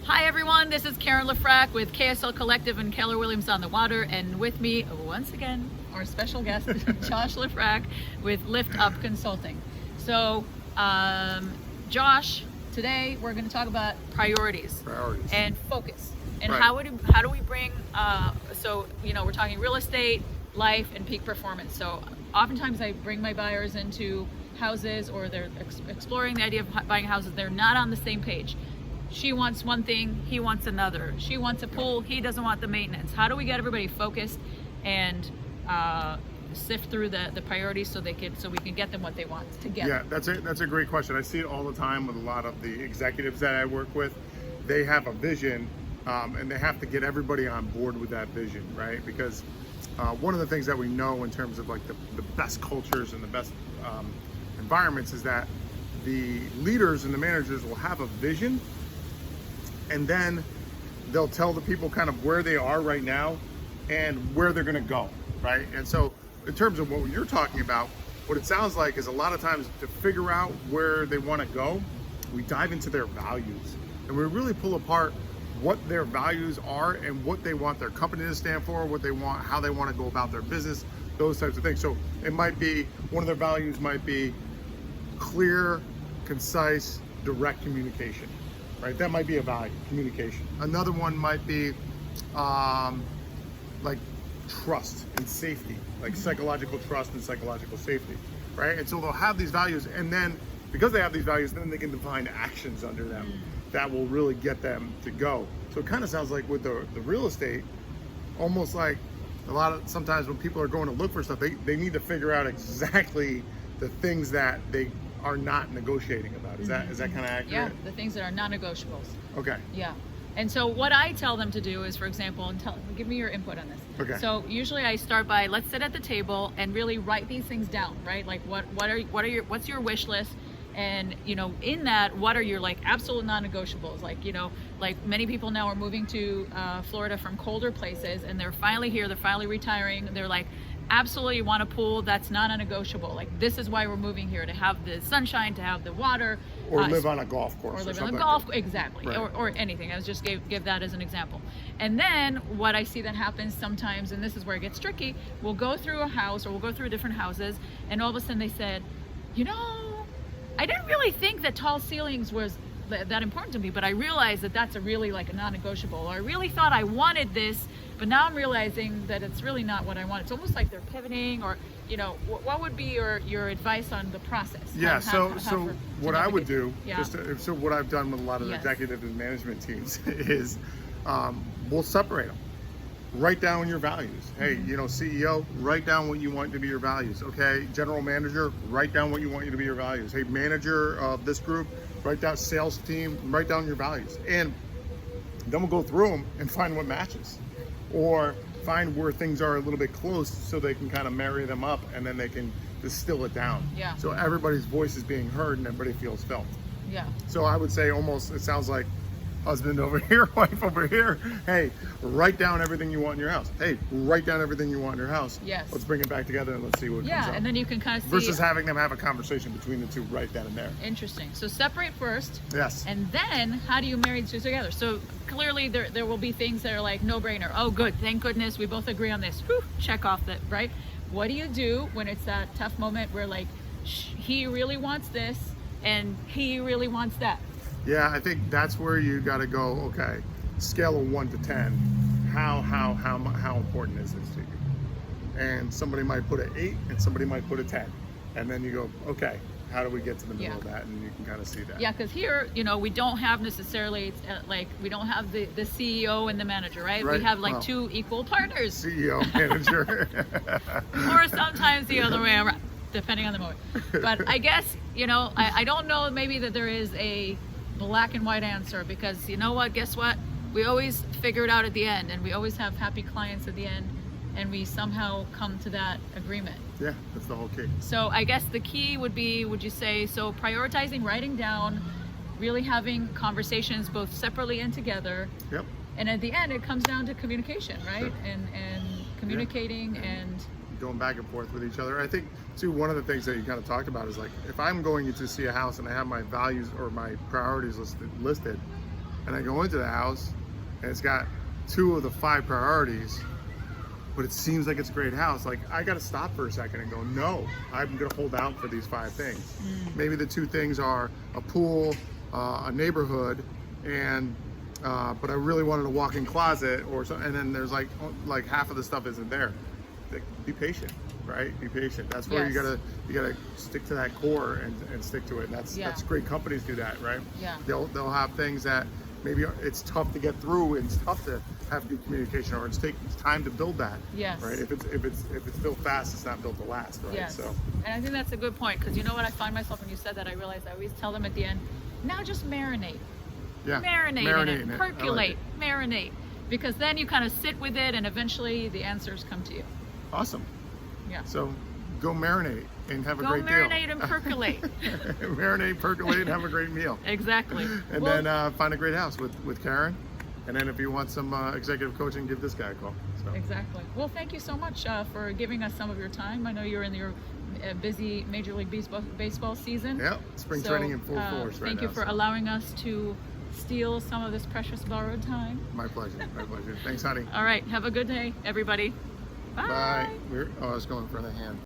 Hi everyone, this is Keren Lifrak with KSL Collective and Keller Williams on the Water, and with me once again our special guest Shani-Lifrak with Lift Up Consulting. So Josh, today we're going to talk about priorities and focus, and how do we bring so we're talking real estate, life, and peak performance. So oftentimes I bring my buyers into houses, or they're exploring the idea of buying houses. They're not on the same page. She wants one thing, he wants another. She wants a pool, he doesn't want the maintenance. How do we get everybody focused and sift through the priorities so we can get them what they want together? Yeah, that's a great question. I see it all the time with a lot of the executives that I work with. They have a vision, and they have to get everybody on board with that vision, right? Because one of the things that we know in terms of like the best cultures and the best environments is that the leaders and the managers will have a vision, and then they'll tell the people kind of where they are right now and where they're going to go, right? And so in terms of what you're talking about, what it sounds like is a lot of times to figure out where they want to go, we dive into their values and we really pull apart what their values are and what they want their company to stand for, what they want, how they want to go about their business, those types of things. So it might be, one of their values might be clear, concise, direct communication. Right, that might be a value, communication. Another one might be like trust and safety, like psychological trust and psychological safety, right? And so they'll have these values, and then because they have these values, then they can define actions under them that will really get them to go. So it kind of sounds like with the real estate, almost like sometimes when people are going to look for stuff, they need to figure out exactly the things that they are not negotiating about. Is that kind of accurate? Yeah, the things that are non-negotiables. Okay. Yeah. And so what I tell them to do is, for example, give me your input on this. Okay. So usually I start by, let's sit at the table and really write these things down, right? Like what's your wish list? And in that, what are your like absolute non-negotiables? Like many people now are moving to Florida from colder places, and they're finally here, they're finally retiring. They're like, absolutely want a pool, that's non-negotiable. Like, this is why we're moving here, to have the sunshine, to have the water, or live on a golf course, or live on a golf, exactly, right. or anything. I was just give that as an example. And then what I see that happens sometimes, and this is where it gets tricky, we'll go through a house, or we'll go through different houses, and all of a sudden they said, I didn't really think that tall ceilings was that important to me, but I realized that that's really like a non-negotiable. Or I really thought I wanted this, but now I'm realizing that it's really not what I want. It's almost like they're pivoting, or what would be your advice on the process? Yeah, so what I would do, so what I've done with a lot of executive and management teams is we'll separate them. Write down your values. Hey, CEO, write down what you want to be your values. Okay, general manager, write down what you want you to be your values. Hey, manager of this group, write down, sales team, write down your values. And then we'll go through them and find what matches, or find where things are a little bit close so they can kind of marry them up, and then they can distill it down. Yeah. So everybody's voice is being heard and everybody feels felt. Yeah. So I would say almost, it sounds like husband over here, wife over here. Hey, write down everything you want in your house. Hey, write down everything you want in your house. Yes. Let's bring it back together and let's see what comes out. Yeah, and then you can kind of see. Versus having them have a conversation between the two right then and there. Interesting. So separate first. Yes. And then how do you marry the two together? So clearly there will be things that are like no-brainer. Oh, good. Thank goodness we both agree on this. Whew, check off that, right? What do you do when it's that tough moment where like he really wants this and he really wants that? Yeah, I think that's where you got to go. Okay, scale of 1 to 10. How important is this to you? And somebody might put an 8, and somebody might put a 10, and then you go, okay, how do we get to the middle of that? And you can kind of see that. Yeah, because here, we don't have necessarily we don't have the CEO and the manager, right? We have like two equal partners. CEO, manager, or sometimes the other way around, depending on the moment. But I guess I don't know maybe that there is a black and white answer, because guess what, we always figure it out at the end, and we always have happy clients at the end, and we somehow come to that agreement. Yeah, that's the whole key. So I guess the key would be, would you say, so prioritizing, writing down, really having conversations both separately and together. Yep. And at the end it comes down to communication, right? Sure. and communicating and going back and forth with each other. I think too, one of the things that you kind of talked about is like, if I'm going to see a house and I have my values or my priorities listed, and I go into the house and it's got 2 of the 5 priorities, but it seems like it's a great house. Like, I got to stop for a second and go, no, I'm going to hold out for these 5 things. Maybe the 2 things are a pool, a neighborhood, and but I really wanted a walk-in closet or something. And then there's like half of the stuff isn't there. Be patient, right? Be patient. That's where Yes. you gotta stick to that core and stick to it. And that's great. Companies do that, right? Yeah. They'll have things that maybe it's tough to get through and it's tough to have good communication, or it's time to build that. Yes. Right. If it's built fast, it's not built to last, right? Yes. So. And I think that's a good point, because you know what I find myself when you said that, I realized I always tell them at the end, now just marinate. Yeah. Marinate in it. I Percolate. like it. Marinate. Because then you kind of sit with it and eventually the answers come to you. Awesome. Yeah. So go marinate and have a great deal. Go marinate and percolate. Marinate, percolate, and have a great meal. Exactly. And then find a great house with Karen. And then if you want some executive coaching, give this guy a call. So. Exactly. Well, thank you so much for giving us some of your time. I know you're in your busy Major League Baseball season. Yeah, spring training in full force right now. Thank you for allowing us to steal some of this precious borrowed time. My pleasure. My pleasure. Thanks, honey. All right. Have a good day, everybody. Bye. Bye. I was going for the hand.